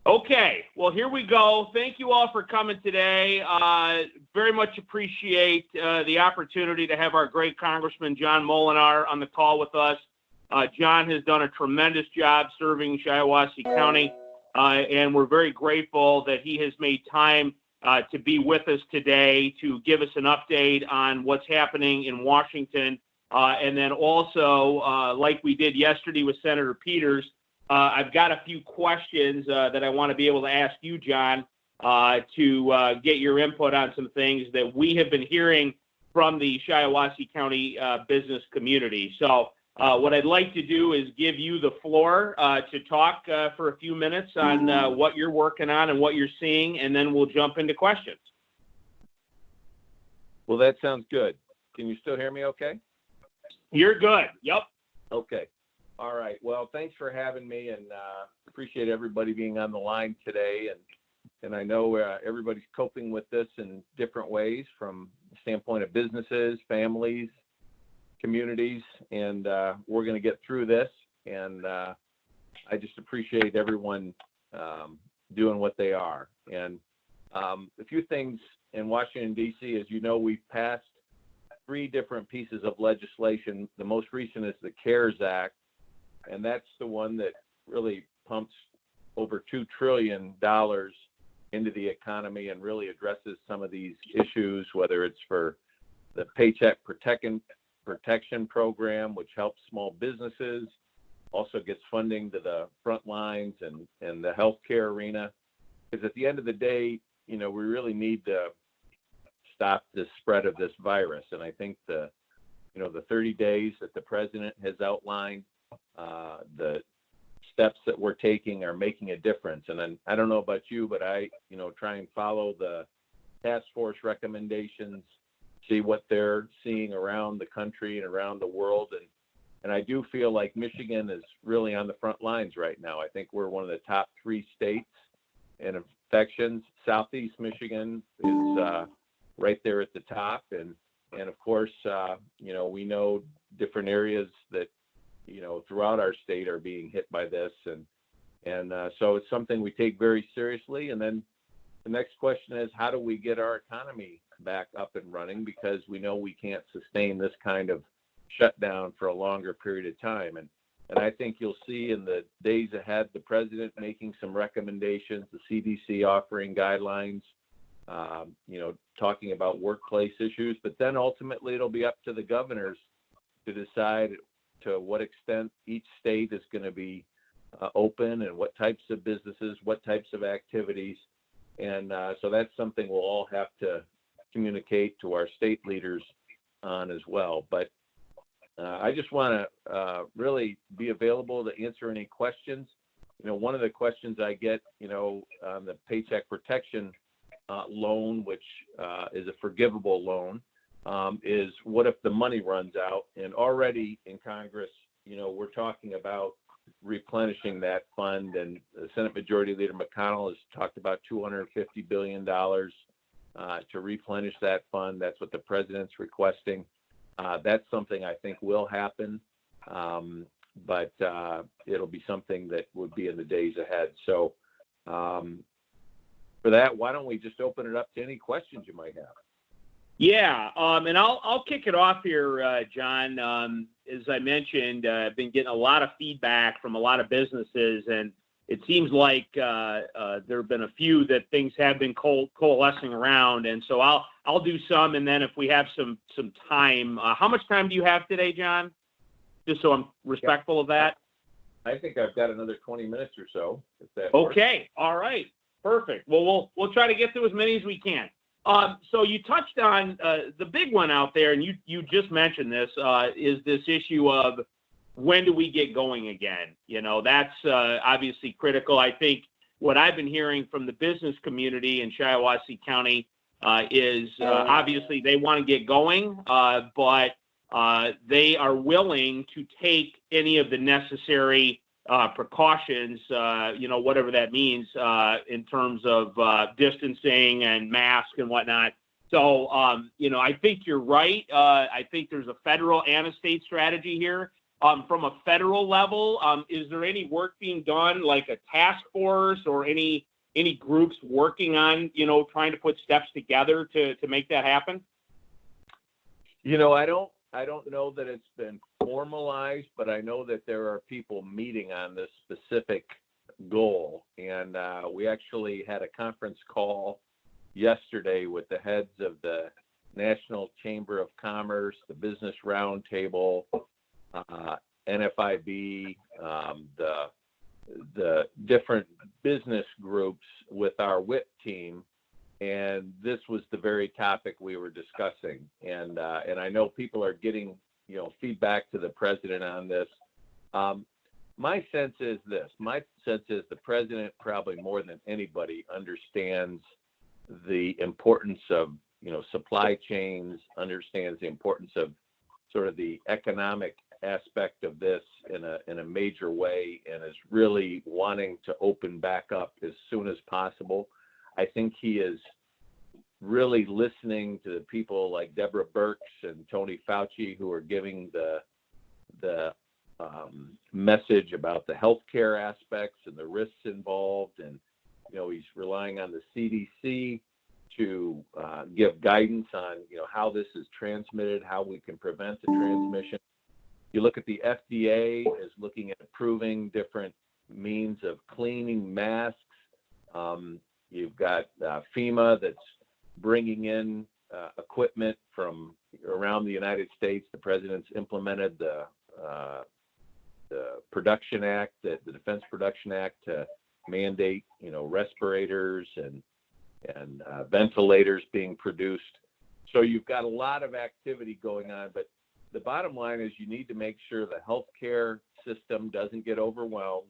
Okay, well, here we go. Thank you all for coming today. Very much appreciate the opportunity to have our great Congressman John Molinar on the call with us. John has done a tremendous job serving Shiawassee County, and we're very grateful that he has made time to be with us today to give us an update on what's happening in Washington. And then also, like we did yesterday with Senator Peters, I've got a few questions that I want to be able to ask you, John, to get your input on some things that we have been hearing from the Shiawassee County business community. So what I'd like to do is give you the floor to talk for a few minutes on what you're working on and what you're seeing, and then we'll jump into questions. Well, that sounds good. Can you still hear me okay? You're good. Yep. Okay. All right. Well, thanks for having me, and appreciate everybody being on the line today. And I know everybody's coping with this in different ways, from the standpoint of businesses, families, communities, and we're going to get through this. And I just appreciate everyone doing what they are. And a few things in Washington, D.C., as you know, we've passed 3 different pieces of legislation. The most recent is the CARES Act, and that's the one that really pumps over $2 trillion into the economy and really addresses some of these issues, whether it's for the Paycheck Protection Program, which helps small businesses, also gets funding to the front lines and the healthcare arena. Because at the end of the day, we really need to stop the spread of this virus. And I think the 30 days that the president has outlined, the steps that we're taking are making a difference. And then I don't know about you, but I, try and follow the task force recommendations, see what they're seeing around the country and around the world. And I do feel like Michigan is really on the front lines right now. I think we're one of the top 3 states in infections. Southeast Michigan is right there at the top. And of course, we know different areas that, throughout our state are being hit by this. And so it's something we take very seriously. And then the next question is, how do we get our economy back up and running? Because we know we can't sustain this kind of shutdown for a longer period of time. And I think you'll see in the days ahead, the president making some recommendations, the CDC offering guidelines, talking about workplace issues, but then ultimately it'll be up to the governors to decide to what extent each state is going to be open and what types of businesses, what types of activities. And so that's something we'll all have to communicate to our state leaders on as well. But I just want to really be available to answer any questions. One of the questions I get, on the Paycheck Protection loan, which is a forgivable loan, is what if the money runs out? And already in Congress, we're talking about replenishing that fund. And the Senate Majority Leader McConnell has talked about $250 billion to replenish that fund. That's what the president's requesting. That's something I think will happen, but it'll be something that would be in the days ahead. So for that, why don't we just open it up to any questions you might have? Yeah, and I'll kick it off here, John. As I mentioned, I've been getting a lot of feedback from a lot of businesses, and it seems like there have been a few that things have been coalescing around. And so I'll do some, and then if we have some time, how much time do you have today, John? Just so I'm respectful of that. I think I've got another 20 minutes or so. If that okay. Works. All right. Perfect. Well, we'll try to get through as many as we can. So you touched on the big one out there, and you just mentioned this, is this issue of when do we get going again? That's obviously critical. I think what I've been hearing from the business community in Shiawassee County is obviously they want to get going, but they are willing to take any of the necessary precautions, whatever that means in terms of distancing and mask and whatnot. So, I think you're right. I think there's a federal and a state strategy here. from a federal level? Is there any work being done, like a task force or any groups working on, trying to put steps together to make that happen? I don't know that it's been formalized, but I know that there are people meeting on this specific goal. And we actually had a conference call yesterday with the heads of the National Chamber of Commerce, the Business Roundtable, NFIB, the different business groups with our WIP team. And this was the very topic we were discussing. And I know people are getting, feedback to the president on this. My sense is this. My sense is the president probably more than anybody understands the importance of, supply chains, understands the importance of sort of the economic aspect of this in a major way, and is really wanting to open back up as soon as possible. I think he is really listening to the people like Deborah Birx and Tony Fauci, who are giving the message about the healthcare aspects and the risks involved. And, he's relying on the CDC to give guidance on, how this is transmitted, how we can prevent the transmission. You look at the FDA is looking at approving different means of cleaning masks. You've got FEMA that's bringing in equipment from around the United States. The president's implemented the Production Act, the Defense Production Act, to mandate, respirators and ventilators being produced. So you've got a lot of activity going on, but the bottom line is you need to make sure the healthcare system doesn't get overwhelmed,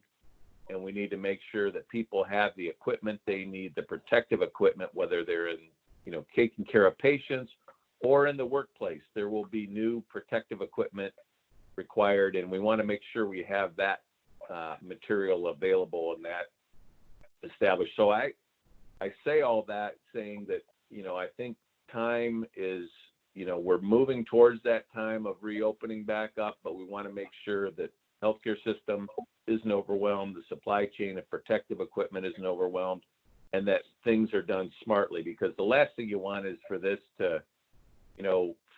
and we need to make sure that people have the equipment they need, the protective equipment, whether they're in, taking care of patients or in the workplace. There will be new protective equipment required, and we want to make sure we have that material available and that established. So I say all that saying that, I think time is, we're moving towards that time of reopening back up, but we want to make sure that healthcare system isn't overwhelmed, the supply chain of protective equipment isn't overwhelmed, and that things are done smartly, because the last thing you want is for this to,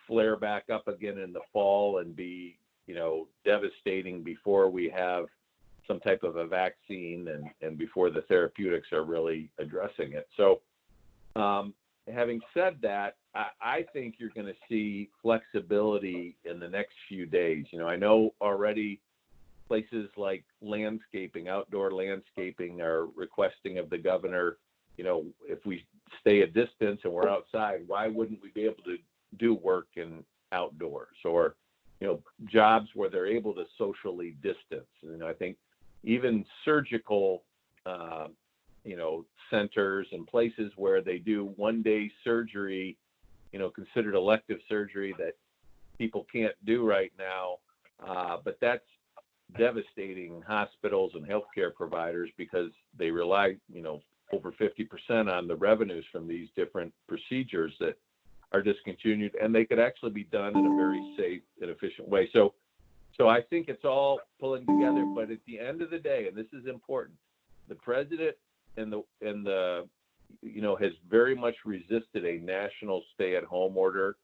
flare back up again in the fall and be, devastating before we have some type of a vaccine and before the therapeutics are really addressing it. So having said that, I think you're going to see flexibility in the next few days. I know already places like landscaping, outdoor landscaping, are requesting of the governor, if we stay a distance and we're outside, why wouldn't we be able to do work in outdoors, or, jobs where they're able to socially distance? And I think even surgical, centers and places where they do one-day surgery, considered elective surgery that people can't do right now. But that's devastating hospitals and healthcare providers, because they rely, over 50% on the revenues from these different procedures that are discontinued, and they could actually be done in a very safe and efficient way. So I think it's all pulling together, but at the end of the day, and this is important, the president and the has very much resisted a national stay-at-home order,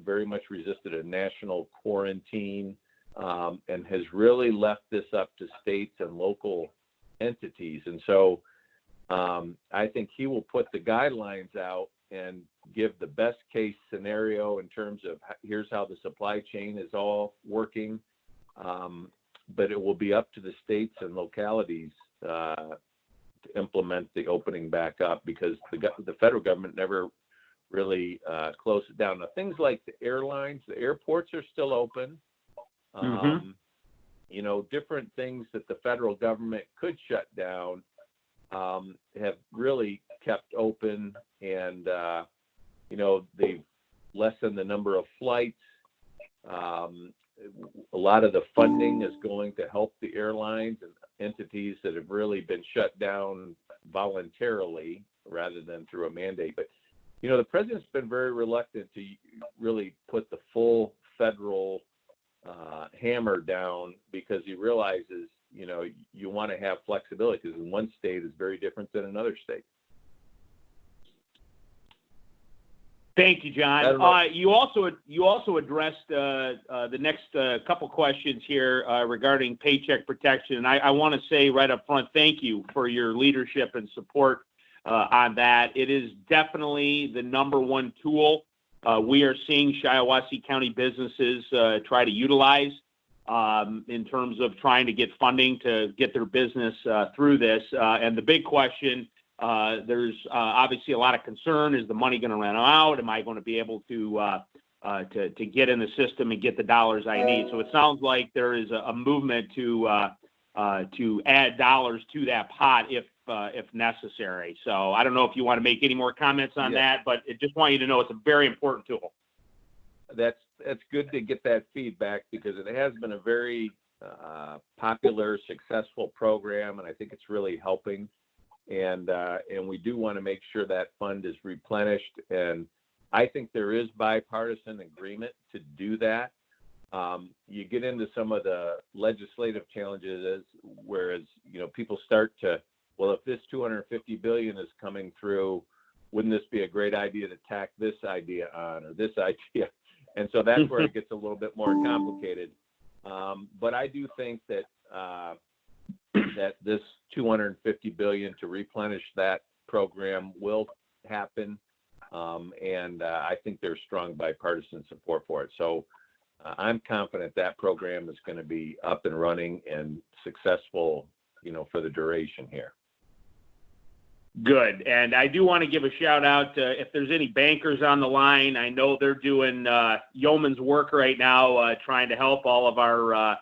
very much resisted a national quarantine, and has really left this up to states and local entities. And so I think he will put the guidelines out and give the best case scenario in terms of here's how the supply chain is all working. But it will be up to the states and localities to implement the opening back up, because the federal government never really closed it down. Now, things like the airlines, the airports are still open. Different things that the federal government could shut down have really kept open, and they've lessened the number of flights. A lot of the funding is going to help the airlines and entities that have really been shut down voluntarily rather than through a mandate. But, the president's been very reluctant to really put the full federal hammer down because he realizes, you want to have flexibility because in one state is very different than another state. Thank you, John. You also addressed the next couple questions here regarding Paycheck Protection, and I want to say right up front, thank you for your leadership and support on that. It is definitely the number one tool we are seeing Shiawassee County businesses try to utilize in terms of trying to get funding to get their business through this. And the big question. There's obviously a lot of concern. Is the money going to run out? Am I going to be able to get in the system and get the dollars I need? So it sounds like there is a movement to add dollars to that pot if necessary. So I don't know if you want to make any more comments on that, but I just want you to know it's a very important tool. That's good to get that feedback because it has been a very popular, successful program, and I think it's really helping. And we do want to make sure that fund is replenished. And I think there is bipartisan agreement to do that. You get into some of the legislative challenges, whereas people start to, well, if this $250 billion is coming through, wouldn't this be a great idea to tack this idea on or this idea? And so that's where it gets a little bit more complicated. But I do think that this $250 billion to replenish that program will happen, and I think there's strong bipartisan support for it. So I'm confident that program is going to be up and running and successful, for the duration here. Good. And I do want to give a shout out if there's any bankers on the line. I know they're doing yeoman's work right now trying to help all of our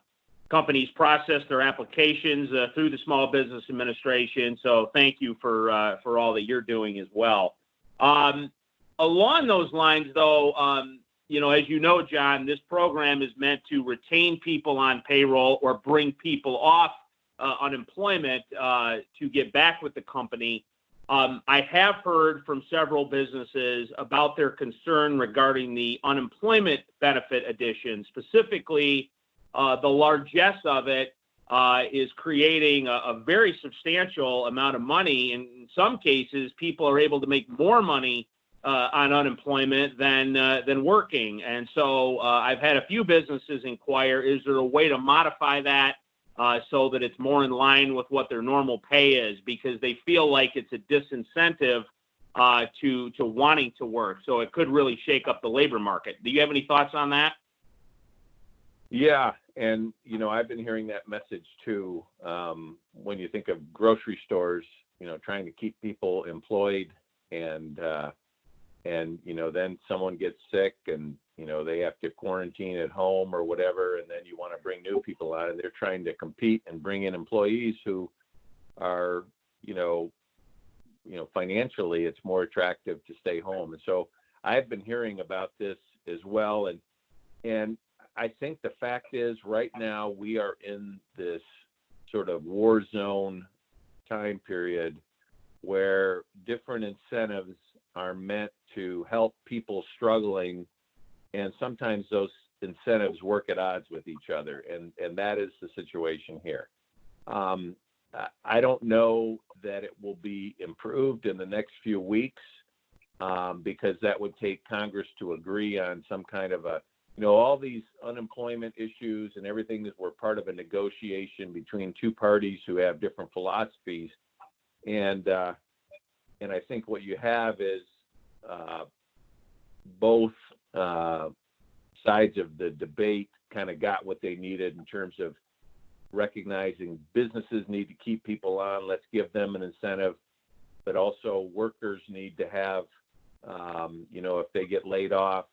companies process their applications through the Small Business Administration. So thank you for all that you're doing as well. Along those lines, though, as you know, John, this program is meant to retain people on payroll or bring people off unemployment to get back with the company. I have heard from several businesses about their concern regarding the unemployment benefit addition. Specifically, the largesse of it is creating a very substantial amount of money. In some cases, people are able to make more money on unemployment than working. And so I've had a few businesses inquire, is there a way to modify that so that it's more in line with what their normal pay is? Because they feel like it's a disincentive to wanting to work. So it could really shake up the labor market. Do you have any thoughts on that? Yeah. And, I've been hearing that message too. When you think of grocery stores, trying to keep people employed and then someone gets sick and, they have to quarantine at home or whatever. And then you want to bring new people on and they're trying to compete and bring in employees who are, financially it's more attractive to stay home. And so I've been hearing about this as well. And I think the fact is right now we are in this sort of war zone time period where different incentives are meant to help people struggling. And sometimes those incentives work at odds with each other. And that is the situation here. I don't know that it will be improved in the next few weeks because that would take Congress to agree on some kind of all these unemployment issues and everything that were part of a negotiation between two parties who have different philosophies. And I think what you have is both sides of the debate kind of got what they needed in terms of recognizing businesses need to keep people on. Let's give them an incentive, but also workers need to have, if they get laid off,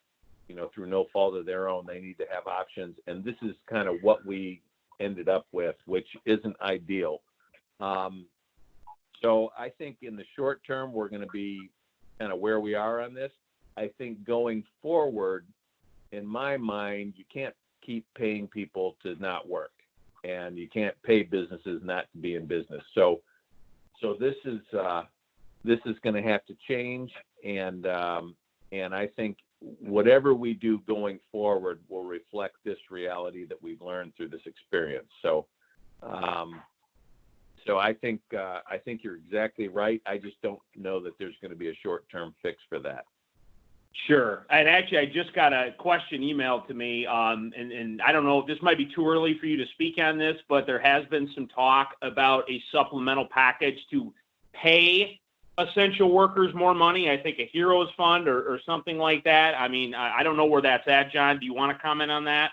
through no fault of their own, they need to have options. And this is kind of what we ended up with, which isn't ideal. So I think in the short term, we're going to be kind of where we are on this. I think going forward, in my mind, you can't keep paying people to not work, and you can't pay businesses not to be in business. So this is going to have to change, and I think whatever we do going forward will reflect this reality that we've learned through this experience. So I think you're exactly right. I just don't know that there's going to be a short-term fix for that. Sure. And actually, I just got a question emailed to me, and I don't know, this might be too early for you to speak on this, but there has been some talk about a supplemental package to pay essential workers more money. I think a Heroes Fund or something like that. I mean, I don't know where that's at, John. Do you want to comment on that?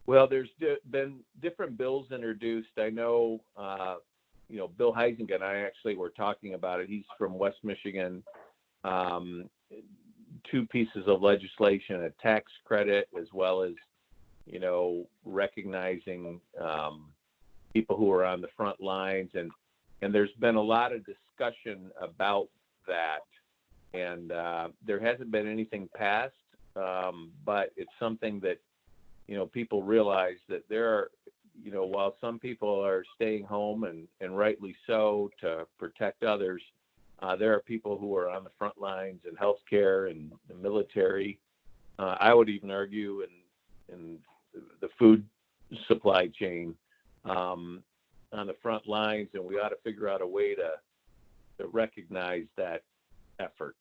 Well, there's been different bills introduced. I know, Bill Heisinger and I actually were talking about it. He's from West Michigan. Two pieces of legislation, a tax credit, as well as, recognizing people who are on the front lines. And there's been a lot of discussion about that. And there hasn't been anything passed, but it's something that, people realize that there are, while some people are staying home and rightly so to protect others, there are people who are on the front lines in healthcare and the military. I would even argue in the food supply chain on the front lines, and we ought to figure out a way to recognize that effort.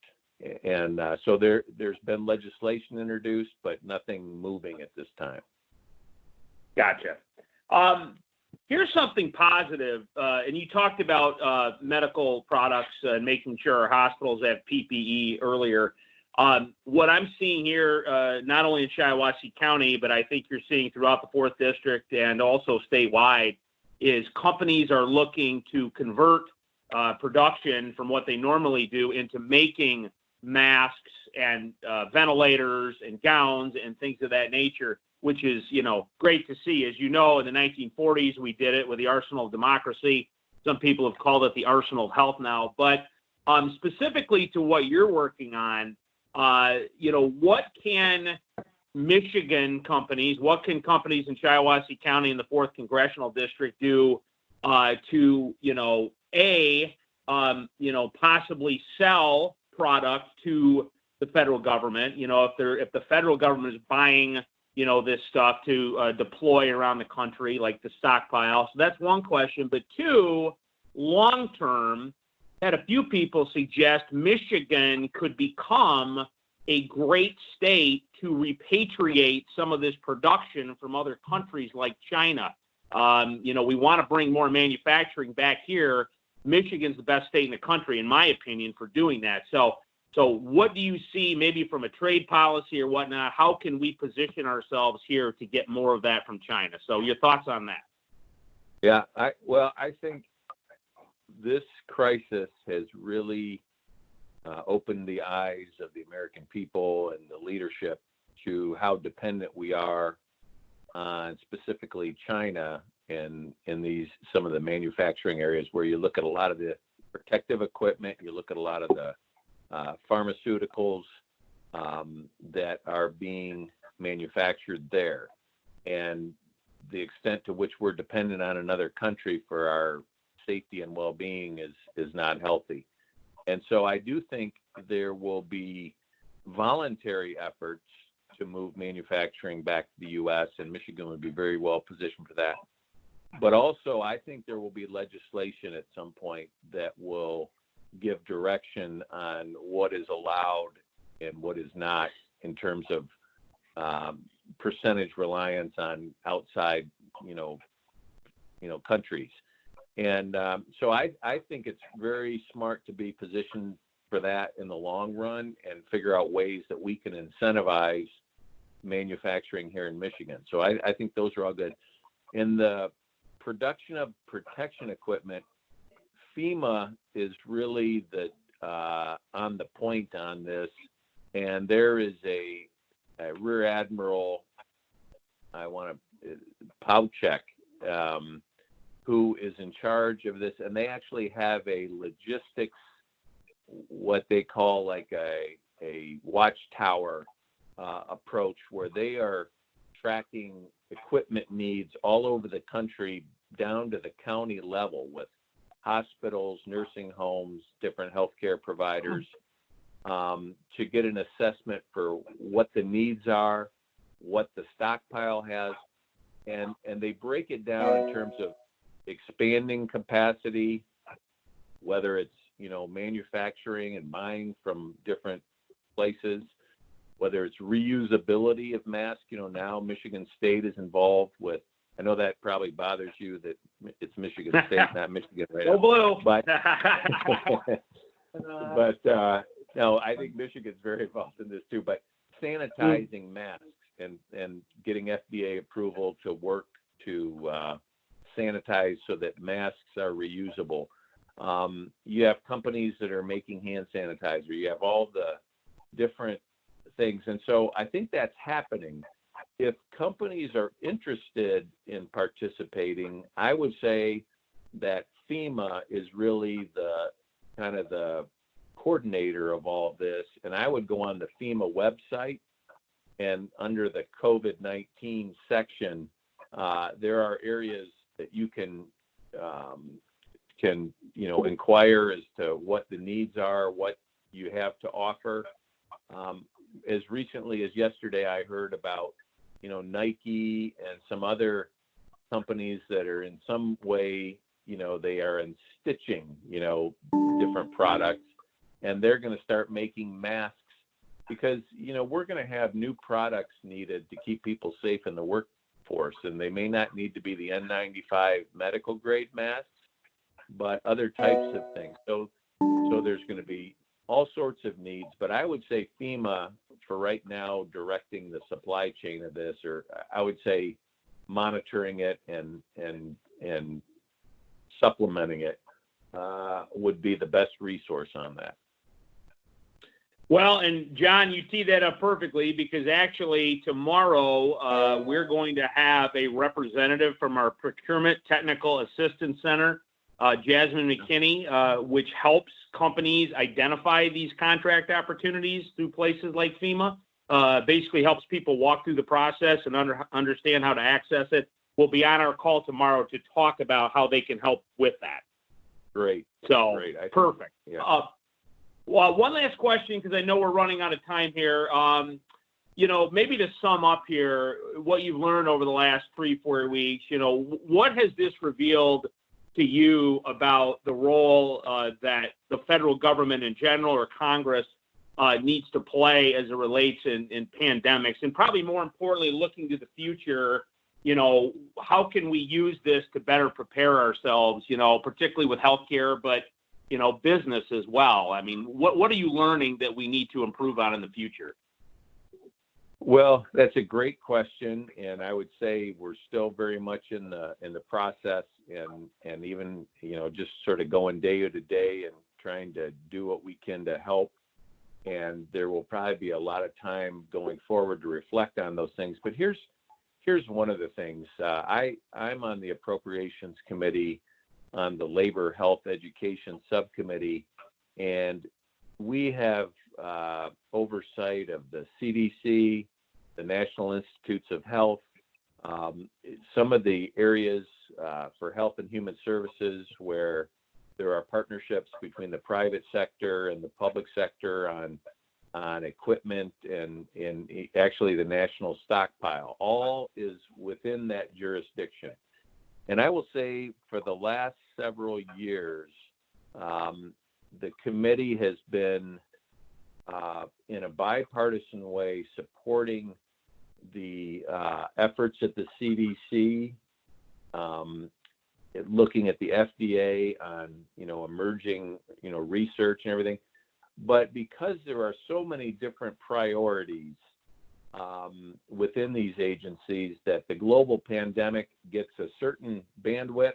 And so there's been legislation introduced, but nothing moving at this time. Gotcha. Here's something positive, and you talked about medical products and making sure our hospitals have PPE earlier. What I'm seeing here, not only in Shiawassee County, but I think you're seeing throughout the 4th District and also statewide, is companies are looking to convert production from what they normally do into making masks and ventilators and gowns and things of that nature, which is, great to see. As you know, in the 1940s, we did it with the Arsenal of Democracy. Some people have called it the Arsenal of Health now. But specifically to what you're working on, what can Michigan companies, what can companies in Shiawassee County in the 4th Congressional District do to, possibly sell product to the federal government? If the federal government is buying this stuff to deploy around the country, like the stockpile. So that's one question. But two, long-term, had a few people suggest Michigan could become a great state to repatriate some of this production from other countries like China. We want to bring more manufacturing back here. Michigan's the best state in the country, in my opinion, for doing that. So what do you see, maybe from a trade policy or whatnot? How can we position ourselves here to get more of that from China? So your thoughts on that? Yeah, I think this crisis has really opened the eyes of the American people and the leadership to how dependent we are on specifically China in some of the manufacturing areas, where you look at a lot of the protective equipment, you look at a lot of the pharmaceuticals that are being manufactured there, and the extent to which we're dependent on another country for our safety and well-being is not healthy. And so I do think there will be voluntary efforts to move manufacturing back to the U.S., and Michigan would be very well positioned for that. But also, I think there will be legislation at some point that will give direction on what is allowed and what is not in terms of percentage reliance on outside, countries. And so I think it's very smart to be positioned for that in the long run and figure out ways that we can incentivize manufacturing here in Michigan. So I think those are all good. In the production of protection equipment, FEMA is really on the point on this, and there is a Rear Admiral, Pauchek, who is in charge of this, and they actually have a logistics, what they call like a watchtower approach, where they are tracking equipment needs all over the country down to the county level with hospitals, nursing homes, different healthcare providers, to get an assessment for what the needs are, what the stockpile has, and they break it down in terms of expanding capacity, whether it's, manufacturing and buying from different places, whether it's reusability of masks. Now Michigan State is involved with, I know that probably bothers you that it's Michigan State, not Michigan right now. Blue. But, no, I think Michigan's very involved in this too, but sanitizing masks and getting FDA approval to work to sanitize so that masks are reusable. You have companies that are making hand sanitizer. You have all the different things. And so I think that's happening. If companies are interested in participating, I would say that FEMA is really the kind of the coordinator of all of this. And I would go on the FEMA website, and under the COVID-19 section, there are areas that you can inquire as to what the needs are, what you have to offer. As recently as yesterday, I heard about, Nike and some other companies that are in some way, they are in stitching, different products, and they're going to start making masks because, we're going to have new products needed to keep people safe in the workforce, and they may not need to be the N95 medical grade masks, but other types of things. So there's going to be all sorts of needs, but I would say FEMA for right now directing the supply chain of this, or I would say monitoring it and supplementing it would be the best resource on that. Well, and John, you tee that up perfectly because actually tomorrow we're going to have a representative from our Procurement Technical Assistance Center, Jasmine McKinney, which helps companies identify these contract opportunities through places like FEMA. Basically helps people walk through the process and understand how to access it. We'll be on our call tomorrow to talk about how they can help with that. Great. So, Great. Perfect. Yeah. Well, one last question, because I know we're running out of time here. Maybe to sum up here, what you've learned over the last 3-4 weeks, what has this revealed to you about the role that the federal government in general or Congress needs to play as it relates in pandemics? And probably more importantly, looking to the future, how can we use this to better prepare ourselves, particularly with healthcare, but business as well? I mean, what are you learning that we need to improve on in the future? Well, that's a great question, and I would say we're still very much in the process, and even just sort of going day to day and trying to do what we can to help. And there will probably be a lot of time going forward to reflect on those things. But here's one of the things. I'm on the Appropriations Committee on the Labor, Health, Education Subcommittee, and we have oversight of the CDC, the National Institutes of Health, some of the areas for health and human services where there are partnerships between the private sector and the public sector on equipment and actually the national stockpile. All is within that jurisdiction. And I will say for the last several years, the committee has been in a bipartisan way supporting the efforts at the CDC, looking at the FDA on emerging research and everything. But because there are so many different priorities within these agencies, that the global pandemic gets a certain bandwidth.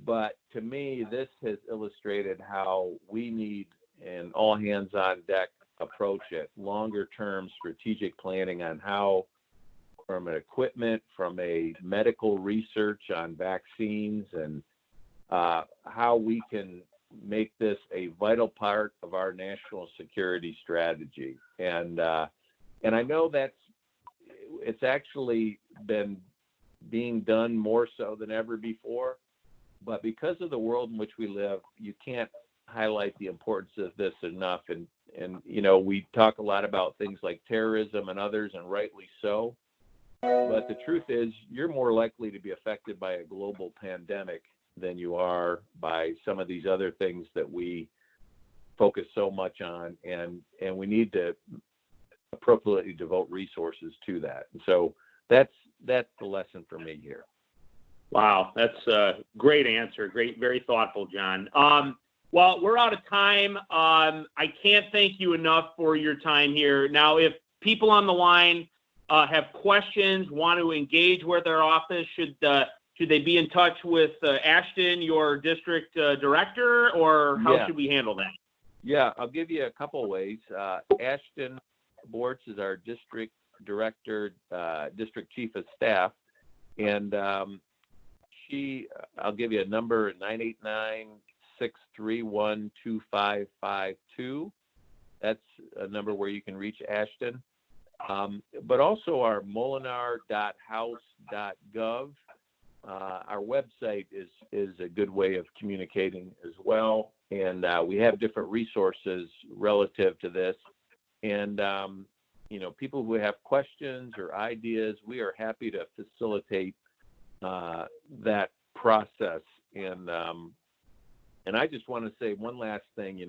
But to me, this has illustrated how we need an all hands on deck approach at longer term strategic planning on how, from an equipment, from a medical research on vaccines, and how we can make this a vital part of our national security strategy. And I know it's actually been being done more so than ever before, but because of the world in which we live, you can't highlight the importance of this enough. And we talk a lot about things like terrorism and others, and rightly so. But the truth is, you're more likely to be affected by a global pandemic than you are by some of these other things that we focus so much on, and we need to appropriately devote resources to that. And so that's the lesson for me here. Wow, that's a great answer. Great, very thoughtful, John. Well, we're out of time. I can't thank you enough for your time here. Now, if people on the line have questions, want to engage with our office, should they be in touch with Ashton, your district director, or how should we handle that? Yeah, I'll give you a couple of ways. Ashton Bortz is our district director, district chief of staff, and I'll give you a number, 989-631-2552. That's a number where you can reach Ashton. But also our molinar.house.gov. Our website is a good way of communicating as well. And we have different resources relative to this. And, people who have questions or ideas, we are happy to facilitate that process. And I just want to say one last thing.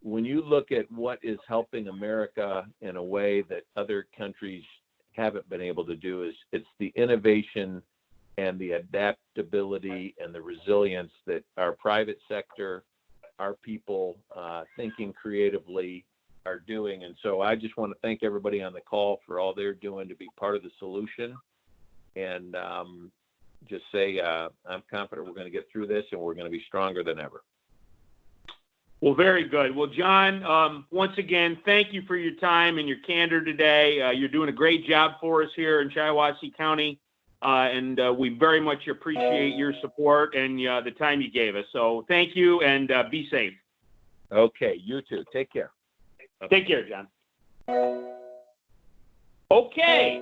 When you look at what is helping America in a way that other countries haven't been able to do, it's the innovation and the adaptability and the resilience that our private sector, our people thinking creatively are doing. And so I just want to thank everybody on the call for all they're doing to be part of the solution. And just say I'm confident we're going to get through this, and we're going to be stronger than ever. Well, very good. Well, John, once again, thank you for your time and your candor today. You're doing a great job for us here in Shiawassee County, and we very much appreciate your support and the time you gave us. So thank you, and be safe. Okay, you too. Take care. Take care, John. Okay.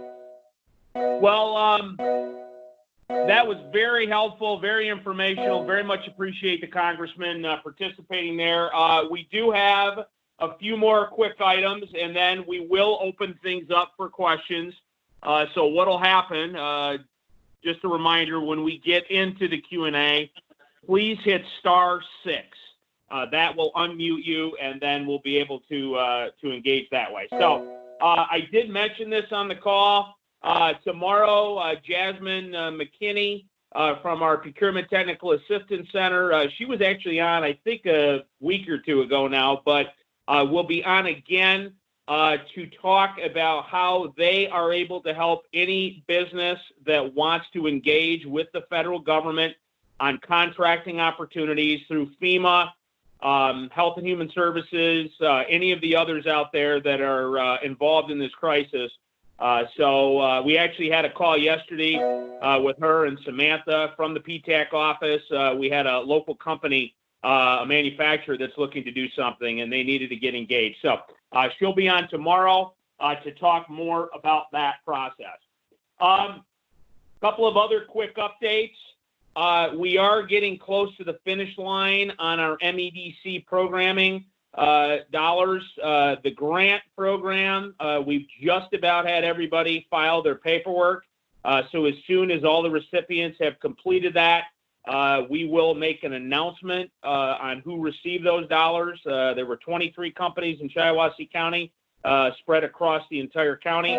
Well, that was very helpful, very informational. Very much appreciate the Congressman participating there. We do have a few more quick items, and then we will open things up for questions. So what will happen, just a reminder, when we get into the Q&A, please hit *6. That will unmute you, and then we'll be able to engage that way. So I did mention this on the call. Tomorrow, Jasmine McKinney from our Procurement Technical Assistance Center, she was actually on, I think, a week or two ago now, but we'll be on again to talk about how they are able to help any business that wants to engage with the federal government on contracting opportunities through FEMA, Health and Human Services, any of the others out there that are involved in this crisis. So we actually had a call yesterday with her and Samantha from the PTAC office. We had a local company, a manufacturer that's looking to do something, and they needed to get engaged. So she'll be on tomorrow to talk more about that process. Couple of other quick updates. We are getting close to the finish line on our MEDC programming dollars. The grant program, we've just about had everybody file their paperwork. So as soon as all the recipients have completed that, we will make an announcement on who received those dollars. There were 23 companies in Shiawassee County spread across the entire county.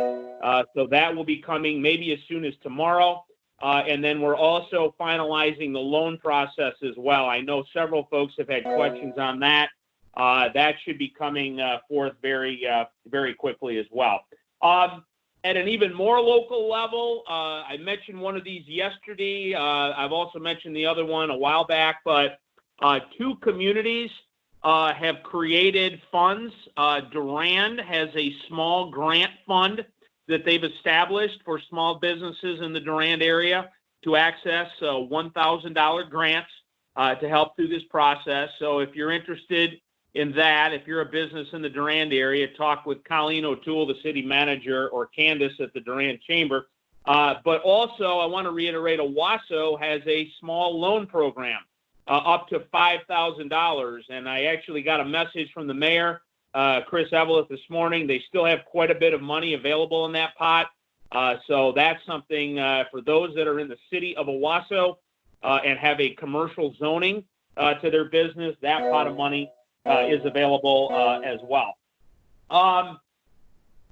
So that will be coming maybe as soon as tomorrow. And then we're also finalizing the loan process as well. I know several folks have had questions on that. That should be coming forth very, very quickly as well. At an even more local level, I mentioned one of these yesterday. I've also mentioned the other one a while back, but two communities have created funds. Durand has a small grant fund that they've established for small businesses in the Durand area to access $1,000 grants to help through this process. So if you're interested in that, if you're a business in the Durand area, talk with Colleen O'Toole, the city manager, or Candace at the Durand Chamber. But also, I want to reiterate, Owasso has a small loan program up to $5,000. And I actually got a message from the mayor, Chris Eveleth, this morning. They still have quite a bit of money available in that pot. So that's something for those that are in the city of Owasso and have a commercial zoning to their business. That pot of money is available as well.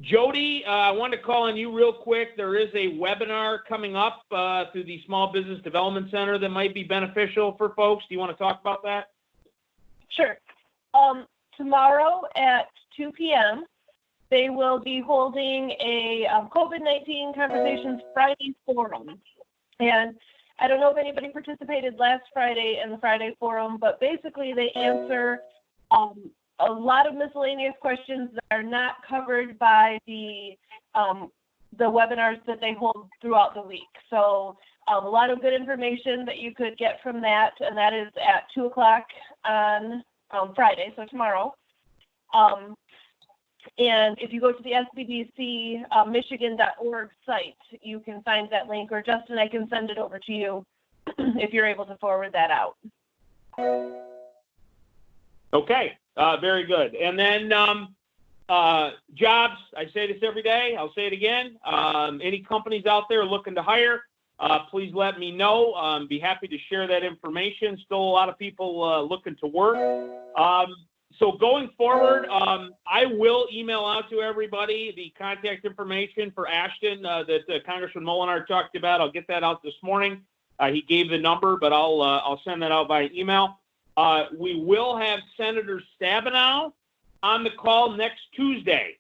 Jody, I wanted to call on you real quick. There is a webinar coming up through the Small Business Development Center that might be beneficial for folks. Do you want to talk about that? Sure. Tomorrow at 2 p.m., they will be holding a COVID-19 Conversations Friday Forum. And I don't know if anybody participated last Friday in the Friday Forum, but basically they answer a lot of miscellaneous questions that are not covered by the webinars that they hold throughout the week. So a lot of good information that you could get from that, and that is at 2 o'clock on Friday, so tomorrow. And if you go to the SBDC Michigan.org site, you can find that link, or Justin, I can send it over to you if you're able to forward that out. Okay, very good. And then jobs, I say this every day, I'll say it again. Any companies out there looking to hire, please let me know. Be happy to share that information. Still a lot of people looking to work. So going forward, I will email out to everybody the contact information for Ashton that Congressman Molinar talked about. I'll get that out this morning. He gave the number, but I'll send that out by email. We will have Senator Stabenow on the call next Tuesday.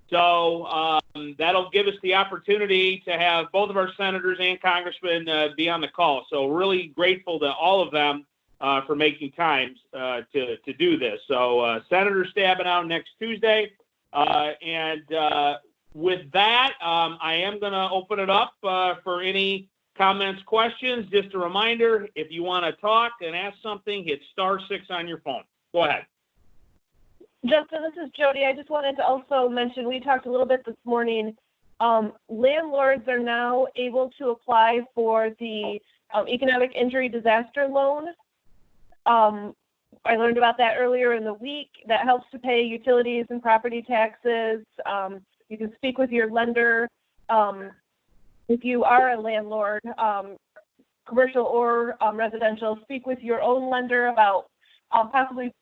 So that'll give us the opportunity to have both of our senators and congressmen be on the call. So really grateful to all of them for making time to do this. So Senator Stabenow next Tuesday. And with that, I am going to open it up for any comments, questions. Just a reminder, if you want to talk and ask something, hit *6 on your phone. Go ahead. Justin, this is Jody. I just wanted to also mention, we talked a little bit this morning, landlords are now able to apply for the economic injury disaster loan. I learned about that earlier in the week. That helps to pay utilities and property taxes. You can speak with your lender. If you are a landlord, commercial or residential, speak with your own lender about possibly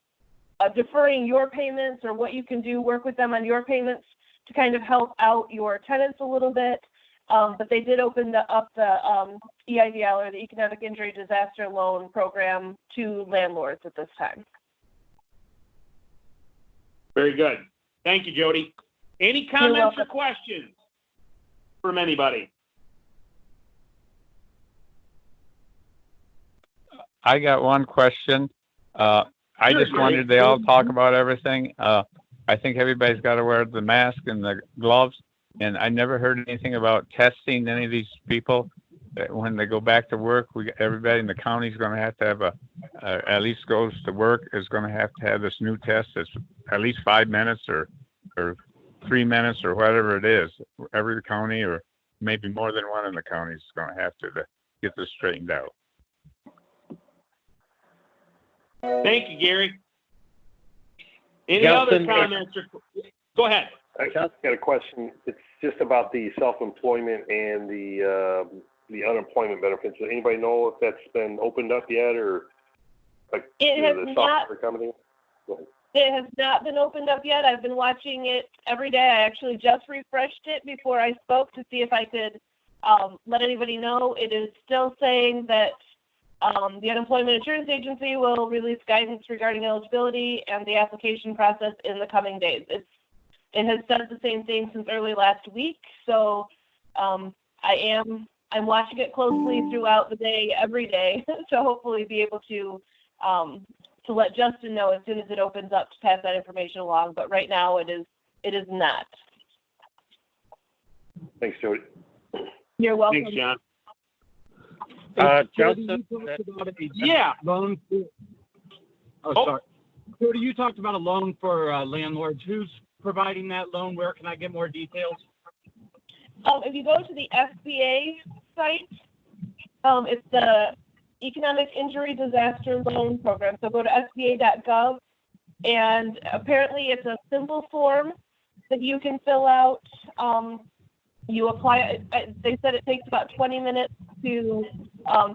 deferring your payments or what you can do, work with them on your payments to kind of help out your tenants a little bit. But they did open up the EIDL, or the Economic Injury Disaster Loan Program, to landlords at this time. Very good. Thank you, Jody. Any comments or questions from anybody? I got one question. I just wondered, they all talk about everything. I think everybody's got to wear the mask and the gloves. And I never heard anything about testing any of these people. When they go back to work, everybody in the county is going to have at least goes to work, is going to have this new test that's at least 5 minutes or 3 minutes or whatever it is. Every county, or maybe more than one in the county, is going to have to get this straightened out. Thank you, Gary. Any other comments? Go ahead. I just got a question. It's just about the self-employment and the unemployment benefits. Does anybody know if that's been opened up yet, or like the software company? It has not been opened up yet. I've been watching it every day. I actually just refreshed it before I spoke to see if I could let anybody know. It is still saying that the Unemployment Insurance Agency will release guidance regarding eligibility and the application process in the coming days. It has said the same thing since early last week, so I'm watching it closely throughout the day, every day, to hopefully be able to let Justin know as soon as it opens up to pass that information along. But right now, it is not. Thanks, Jody. You're welcome. Thanks, John. Justin, yeah. Loan for, sorry. Jody, you talked about a loan for landlords. Who's providing that loan? Where can I get more details? If you go to the SBA site, it's the Economic Injury Disaster Loan Program. So go to SBA.gov, and apparently it's a simple form that you can fill out. You apply. They said it takes about 20 minutes to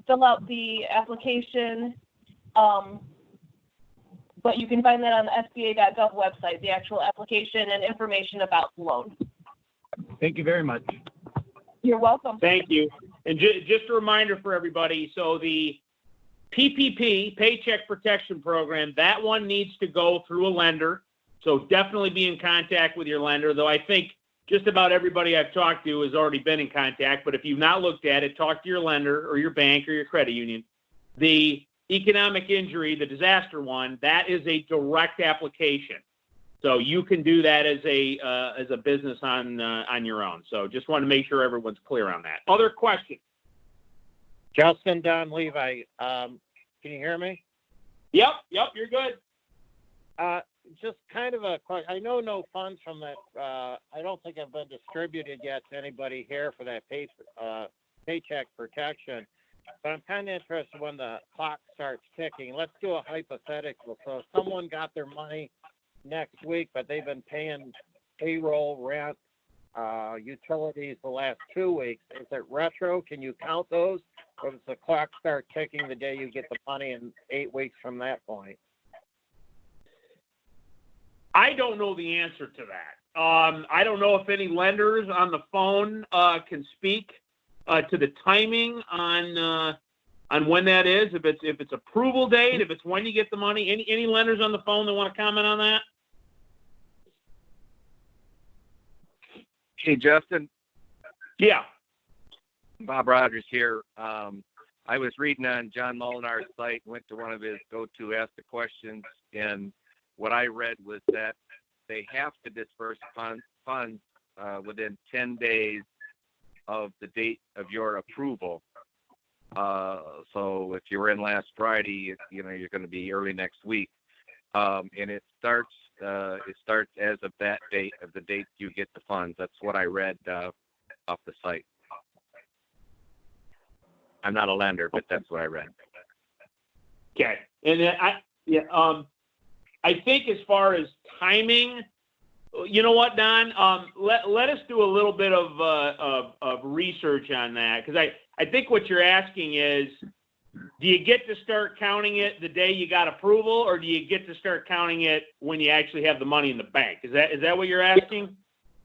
fill out the application. But you can find that on the SBA.gov website, the actual application and information about the loan. Thank you very much. You're welcome. Thank you. And just a reminder for everybody, so the PPP, Paycheck Protection Program, that one needs to go through a lender. So definitely be in contact with your lender, though I think just about everybody I've talked to has already been in contact. But if you've not looked at it, talk to your lender or your bank or your credit union. The economic injury, the disaster one, that is a direct application. So you can do that as a business on your own. So just want to make sure everyone's clear on that. Other questions? Justin, Don Levi, can you hear me? Yep, you're good. Just kind of a question. I know no funds from that. I don't think have been distributed yet to anybody here for that paycheck protection. But I'm kind of interested when the clock starts ticking. Let's do a hypothetical. So if someone got their money next week, but they've been paying payroll, rent, utilities the last 2 weeks, is it retro? Can you count those? Or does the clock start ticking the day you get the money in 8 weeks from that point? I don't know the answer to that. I don't know if any lenders on the phone can speak to the timing on when that is. If it's approval date, if it's when you get the money. Any lenders on the phone that want to comment on that? Hey, Justin. Yeah. Bob Rogers here. I was reading on John Molinar's site, went to one of his go-to ask the questions, and what I read was that they have to disperse funds within 10 days of the date of your approval. So if you were in last Friday, you're going to be early next week, and it starts as of that date, of the date you get the funds. That's what I read off the site. I'm not a lender, but that's what I read. Okay, and I think as far as timing, you know what, Don? Let us do a little bit of research on that, because I think what you're asking is, do you get to start counting it the day you got approval, or do you get to start counting it when you actually have the money in the bank? Is that what you're asking?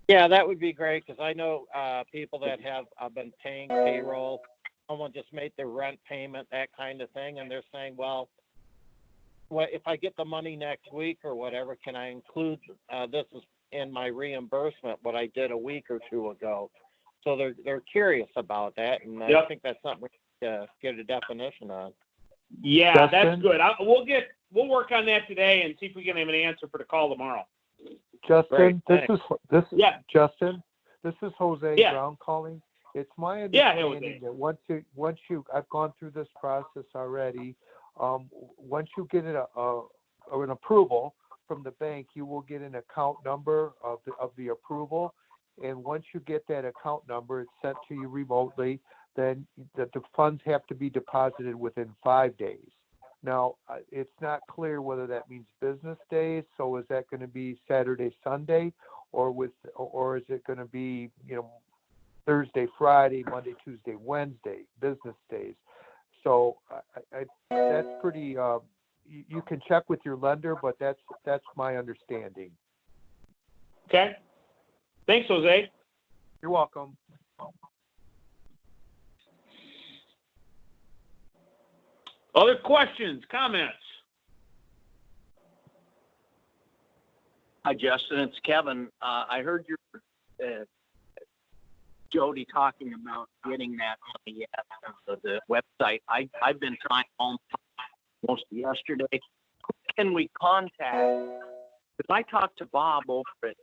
Yeah, that would be great, because I know people that have been paying payroll. Someone just made their rent payment, that kind of thing, and they're saying, well, if I get the money next week or whatever, can I include this is in my reimbursement, what I did a week or two ago? So they're curious about that, and I think that's something we need to get a definition on. Yeah, Justin? That's good. We'll work on that today and see if we can have an answer for the call tomorrow. Justin, Great, Justin, this is Jose Brown calling. It's my understanding that once I've gone through this process already. Once you get an approval from the bank, you will get an account number of the approval, and once you get that account number, it's sent to you remotely. Then the funds have to be deposited within 5 days. Now, it's not clear whether that means business days. So is that going to be Saturday, Sunday, or is it going to be Thursday, Friday, Monday, Tuesday, Wednesday, business days? So that's pretty. You can check with your lender, but that's my understanding. Okay. Thanks, Jose. You're welcome. Other questions, comments? Hi, Justin. It's Kevin. I heard your Jody talking about getting that money out of the website. I've been trying almost yesterday. Who can we contact? Because I talked to Bob over at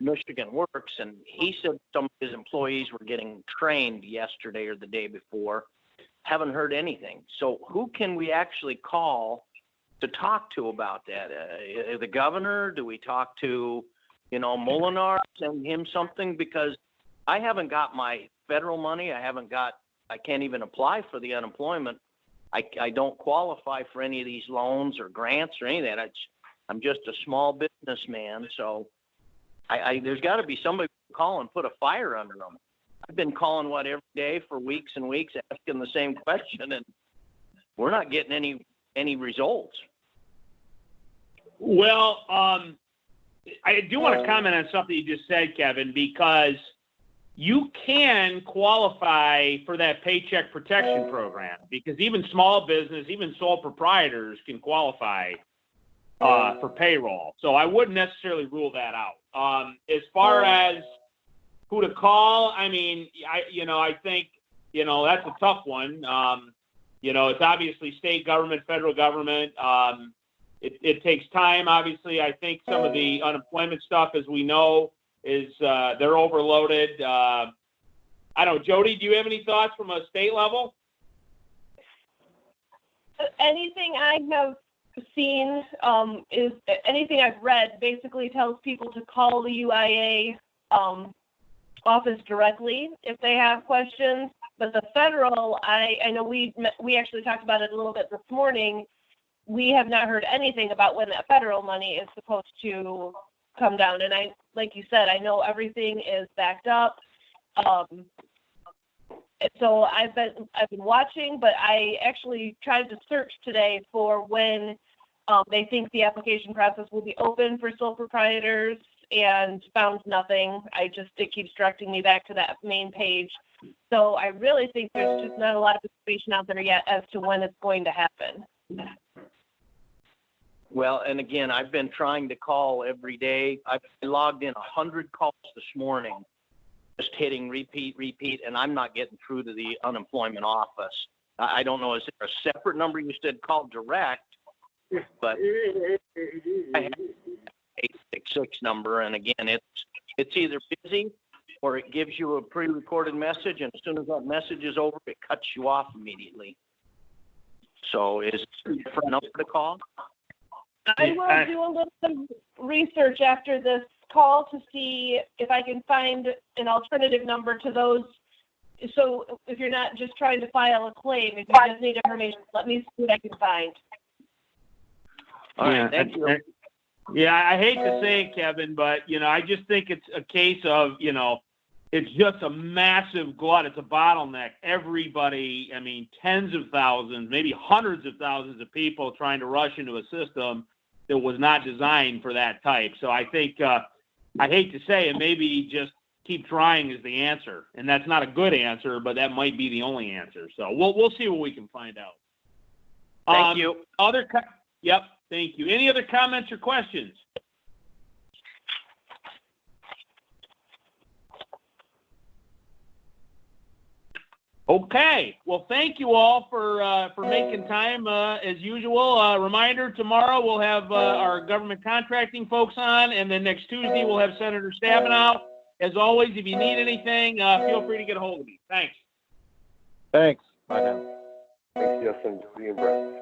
Michigan Works, and he said some of his employees were getting trained yesterday or the day before. Haven't heard anything. So who can we actually call to talk to about that? The governor? Do we talk to, Molinar, send him something? Because I haven't got my federal money. I can't even apply for the unemployment. I don't qualify for any of these loans or grants or any of that. I'm just a small businessman, so there's got to be somebody to call and put a fire under them. I've been calling every day for weeks and weeks, asking the same question, and we're not getting any results. Well, I do want to comment on something you just said, Kevin, because you can qualify for that Paycheck Protection Program, because even small business, even sole proprietors can qualify for payroll. So I wouldn't necessarily rule that out. As far as who to call, I mean, I think, that's a tough one. It's obviously state government, federal government. It takes time. Obviously, I think some of the unemployment stuff, as we know, is they're overloaded. I don't know, Jody, do you have any thoughts from a state level? Anything I have seen is anything I've read basically tells people to call the UIA office directly if they have questions. But the federal, I know we actually talked about it a little bit this morning. We have not heard anything about when that federal money is supposed to come down. And like you said, I know everything is backed up. So I've been watching, but I actually tried to search today for when they think the application process will be open for sole proprietors, and found nothing. It keeps directing me back to that main page. So I really think there's just not a lot of information out there yet as to when it's going to happen. Well, and again, I've been trying to call every day. I've logged in 100 calls this morning, just hitting repeat, and I'm not getting through to the unemployment office. I don't know, is there a separate number you said call direct? But I have 866 number, and again, it's either busy or it gives you a pre-recorded message, and as soon as that message is over, it cuts you off immediately. So is it a different number to call? I will do a little bit of research after this call to see if I can find an alternative number to those. So if you're not just trying to file a claim, if you just need information, let me see what I can find. All right, thank you. Yeah, I hate to say it, Kevin, but, I just think it's a case of, it's just a massive glut. It's a bottleneck. Everybody, tens of thousands, maybe hundreds of thousands of people trying to rush into a system that was not designed for that type. So I think, I hate to say it, maybe just keep trying is the answer. And that's not a good answer, but that might be the only answer. So we'll see what we can find out. Thank you. Yep. Thank you. Any other comments or questions? Okay. Well, thank you all for making time as usual. Reminder, tomorrow we'll have our government contracting folks on, and then next Tuesday we'll have Senator Stabenow. As always, if you need anything, feel free to get a hold of me. Thanks. Thanks. Bye now. Thanks, Justin, Judy, and Brett.